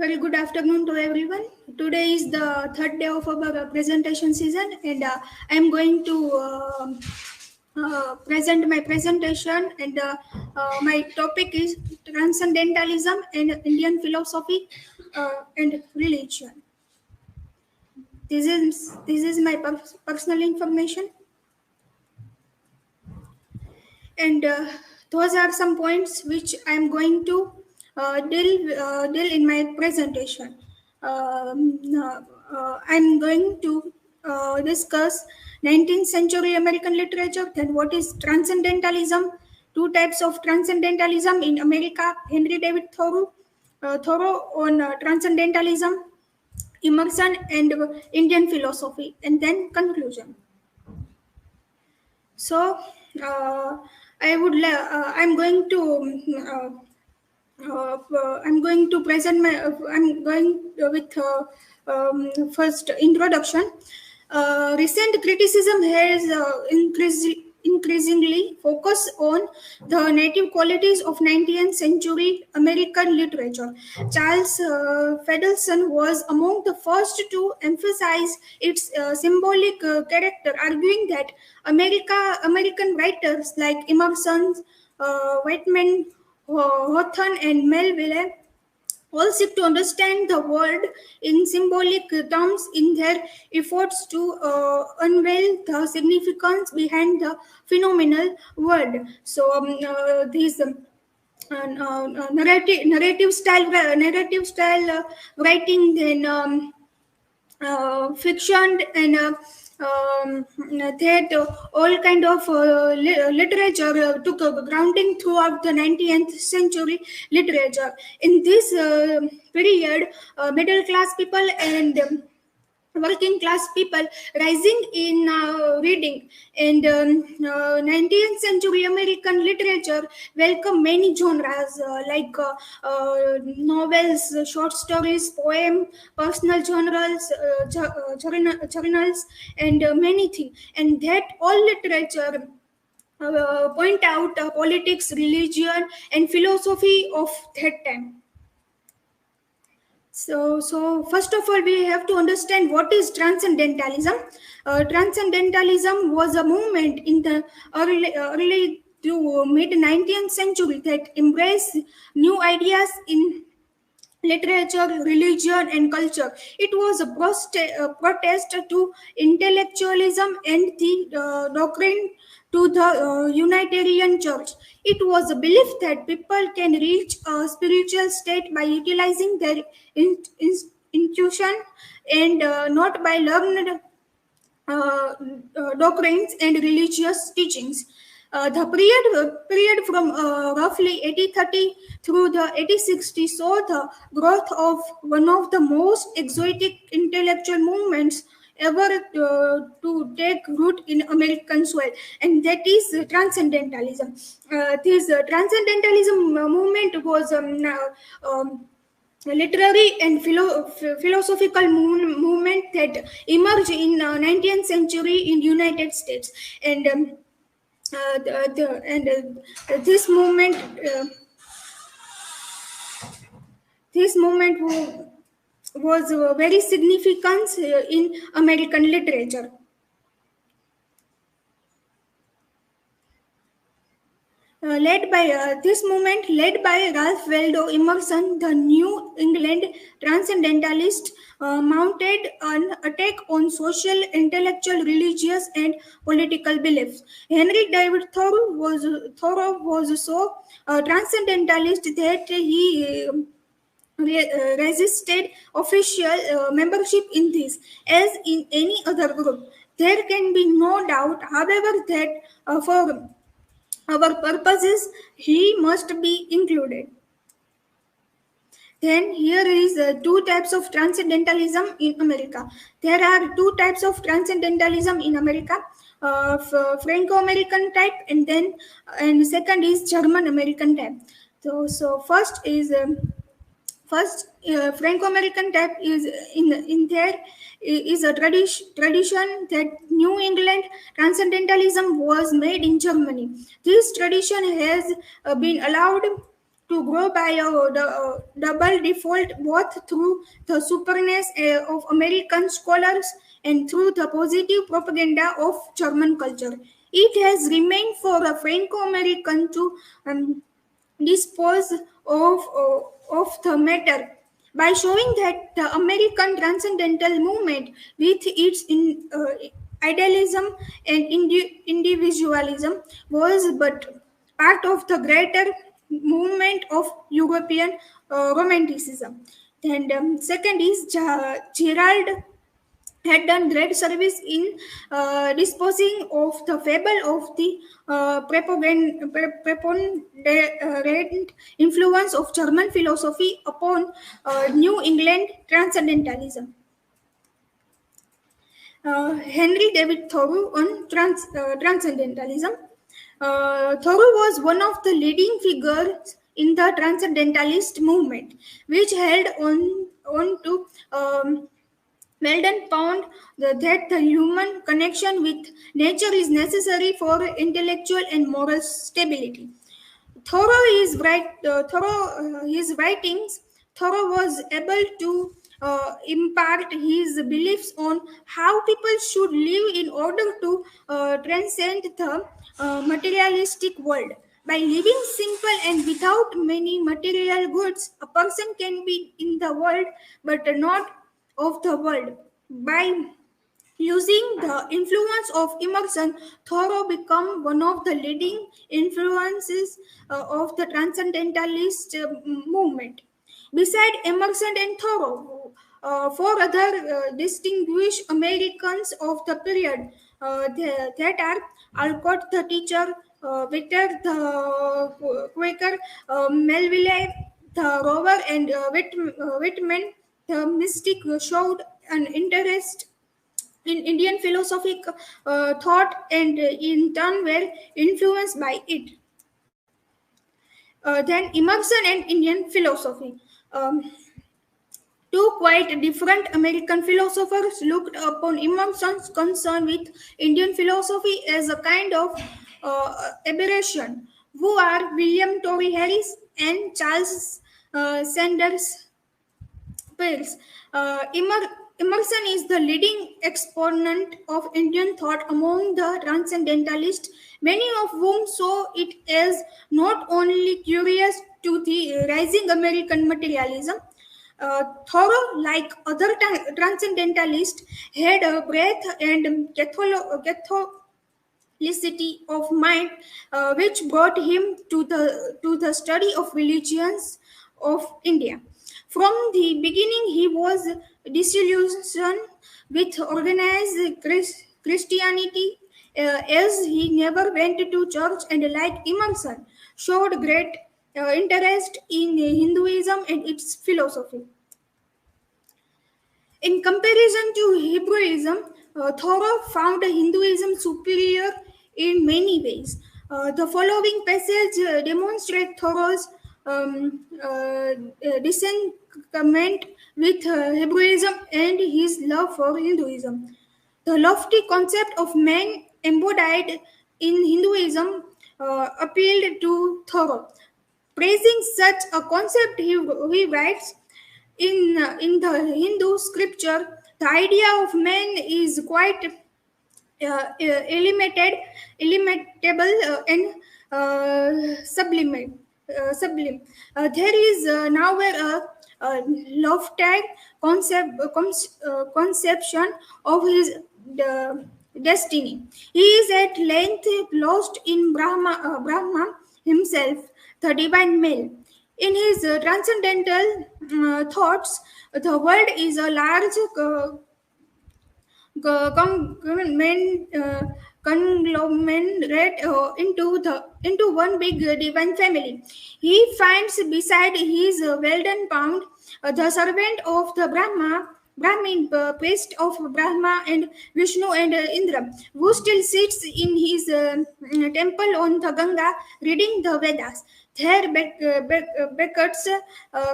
Very good afternoon to everyone. Today is the third day of our presentation season, and I am going to present my presentation. And my topic is Transcendentalism and Indian philosophy and religion. This is my personal information, and those are some points which I am going to deal in my presentation. I'm going to discuss 19th century American literature, then what is transcendentalism, two types of transcendentalism in America, Henry David Thoreau on transcendentalism, Emerson, and Indian philosophy, and then conclusion. So I'm going to present my. I'm going with first introduction. Recent criticism has increasingly focused on the native qualities of 19th century American literature. Charles Fedelson was among the first to emphasize its symbolic character, arguing that American writers like Emerson, Whitman, Hawthorne, and Melville all seek to understand the world in symbolic terms in their efforts to unveil the significance behind the phenomenal world. So these narrative style writing, then fiction, and that all kind of literature took a grounding throughout the 19th century literature. In this period, middle class people and working class people rising in reading, and 19th century American literature welcomed many genres like novels, short stories, poem, personal journals, and many things, and that all literature point out politics, religion, and philosophy of that time. So first of all, we have to understand what is transcendentalism. Transcendentalism was a movement in the early to mid 19th century that embraced new ideas in literature, religion, and culture. It was a protest to intellectualism and the doctrine to the Unitarian Church. It was a belief that people can reach a spiritual state by utilizing their intuition, and not by learned doctrines and religious teachings. The period from roughly 1830 through the 1860 saw the growth of one of the most exotic intellectual movements ever to take root in American soil, and that is transcendentalism. This transcendentalism movement was literary and philosophical movement that emerged in 19th century in United States, and this movement was very significant in American literature. Led by Ralph Waldo Emerson, the New England transcendentalist mounted an attack on social, intellectual, religious, and political beliefs. Henry David Thoreau was so transcendentalist that he resisted official membership in this, as in any other group. There can be no doubt, however, that for our purposes, he must be included. Then here is two types of transcendentalism in America. There are two types of transcendentalism in America: Franco-American type, and second is German-American type. So first is Franco-American type is in there is a tradition that New England transcendentalism was made in Germany. This tradition has been allowed to grow by double default, both through the superness of American scholars and through the positive propaganda of German culture. It has remained for a Franco-American to dispose of the matter by showing that the American transcendental movement, with its idealism and individualism, was but part of the greater movement of European romanticism. And second is Gerald had done great service in disposing of the fable of the preponderant influence of German philosophy upon New England Transcendentalism. Henry David Thoreau on Transcendentalism. Thoreau was one of the leading figures in the Transcendentalist movement, which held on to Weldon found that the human connection with nature is necessary for intellectual and moral stability. His writings, Thoreau was able to impart his beliefs on how people should live in order to transcend the materialistic world. By living simple and without many material goods, a person can be in the world but not of the world. By using the influence of Emerson, Thoreau became one of the leading influences of the Transcendentalist movement. Beside Emerson and Thoreau, four other distinguished Americans of the period that are Alcott the teacher, Victor the Quaker, Melville the rover, and Whitman the mystic showed an interest in Indian philosophic thought and in turn were influenced by it. Then Emerson and Indian philosophy. Two quite different American philosophers looked upon Emerson's concern with Indian philosophy as a kind of aberration, who are William Torrey Harris and Charles Sanders Peirce. Emerson is the leading exponent of Indian thought among the transcendentalists, many of whom saw it as not only curious to the rising American materialism. Thoreau, like other transcendentalists, had a breadth and Catholicity of mind, which brought him to the study of religions of India. From the beginning, he was disillusioned with organized Christianity, as he never went to church, and like Emerson, showed great interest in Hinduism and its philosophy. In comparison to Hebrewism, Thoreau found Hinduism superior in many ways. The following passage demonstrates Thoreau's disagreement with Hebrewism and his love for Hinduism. The lofty concept of man embodied in Hinduism appealed to Thoreau. Praising such a concept, he writes, in the Hindu scripture, the idea of man is quite illimitable and sublime. There is nowhere a lofty conception of his destiny. He is at length lost in Brahma himself, the divine male. In his transcendental thoughts, the world is a large conglomerate into one big divine family. He finds beside his Weldon pound the servant of the Brahmin, priest of Brahma and Vishnu and Indra, who still sits in his temple on the Ganga reading the Vedas. Their beckets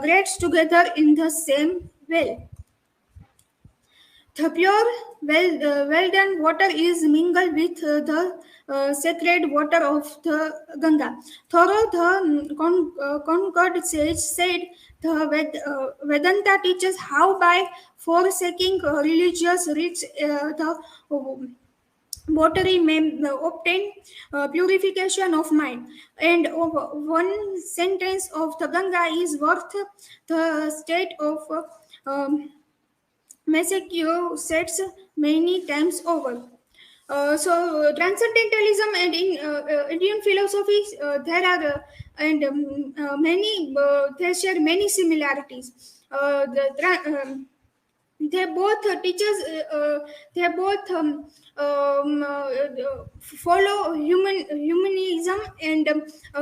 grades together in the same well. The pure, well done water is mingled with the sacred water of the Ganga. Thoreau, the Concord sage, said the Vedanta teaches how by forsaking religious rites the watery may obtain purification of mind. And one sentence of the Ganga is worth the state of Massachusetts many times over. Transcendentalism and in Indian philosophy, there are they share many similarities. They both teachers. They both follow humanism and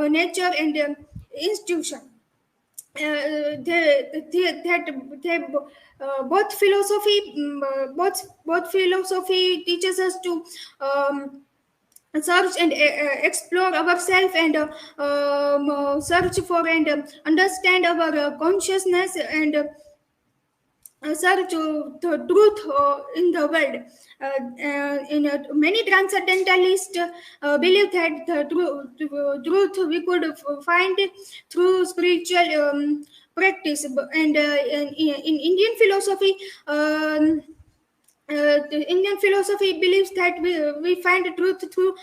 nature and institution. Both philosophy both philosophy teaches us to search and explore ourselves and search for and understand our consciousness and search the truth in the world. Many transcendentalists believe that the truth we could find through spiritual practice. And in Indian philosophy, the Indian philosophy believes that we find truth through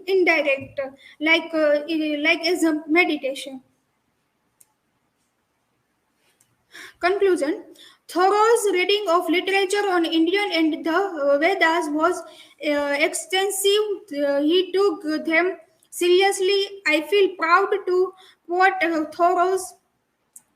indirect, like as a meditation. Conclusion. Thoreau's reading of literature on Indian and the Vedas was extensive. He took them seriously. I feel proud to quote Thoreau's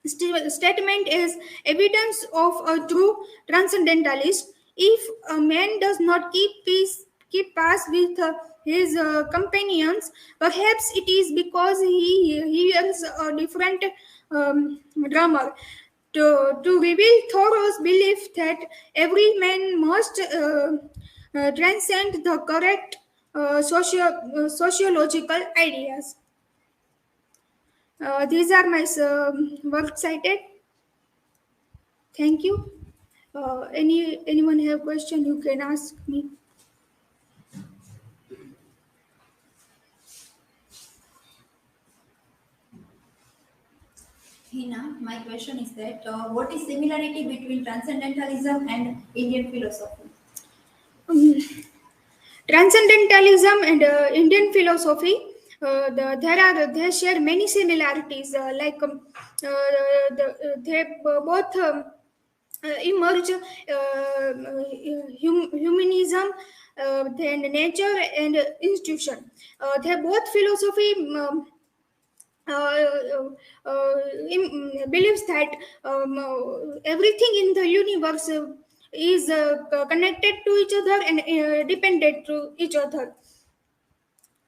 statement is evidence of a true transcendentalist. If a man does not keep pace with his companions, perhaps it is because he hears a different drummer. To reveal Thoreau's belief that every man must transcend the correct sociological ideas. These are my work cited. Thank you. Anyone have question? You can ask me. Hina, my question is that what is similarity between transcendentalism and Indian philosophy? Um, Transcendentalism and Indian philosophy. They share many similarities. They both emerge humanism, then nature and institution. They both philosophy. Believes that everything in the universe is connected to each other and dependent to each other,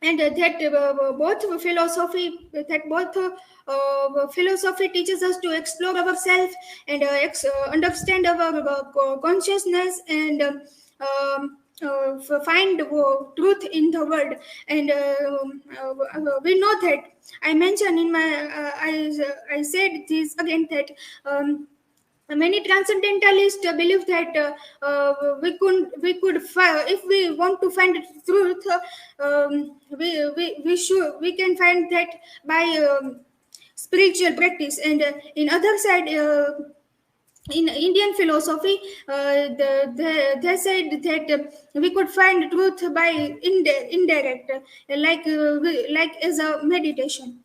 and both philosophy teaches us to explore ourselves and understand our consciousness and find truth in the world. And we know that I mentioned in my I said this again that many transcendentalists believe that if we want to find truth, we can find that by spiritual practice. And in other side, in Indian philosophy, they said that we could find truth by indirect, like as a meditation.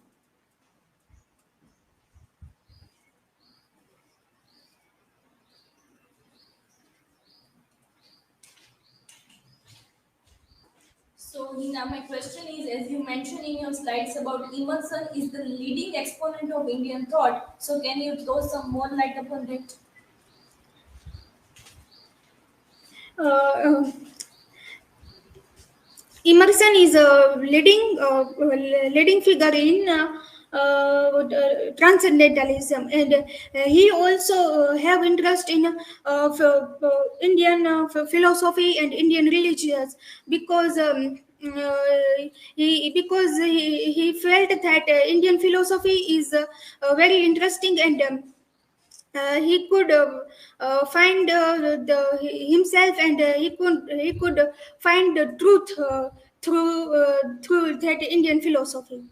So, Hina, my question is, as you mentioned in your slides about Emerson is the leading exponent of Indian thought. So, can you throw some more light upon that? Uh, uh, Emerson is a leading figure in transcendentalism, and he also have interest in Indian philosophy and Indian religions because he felt that Indian philosophy is very interesting and he could find himself, and he could find the truth through that Indian philosophy.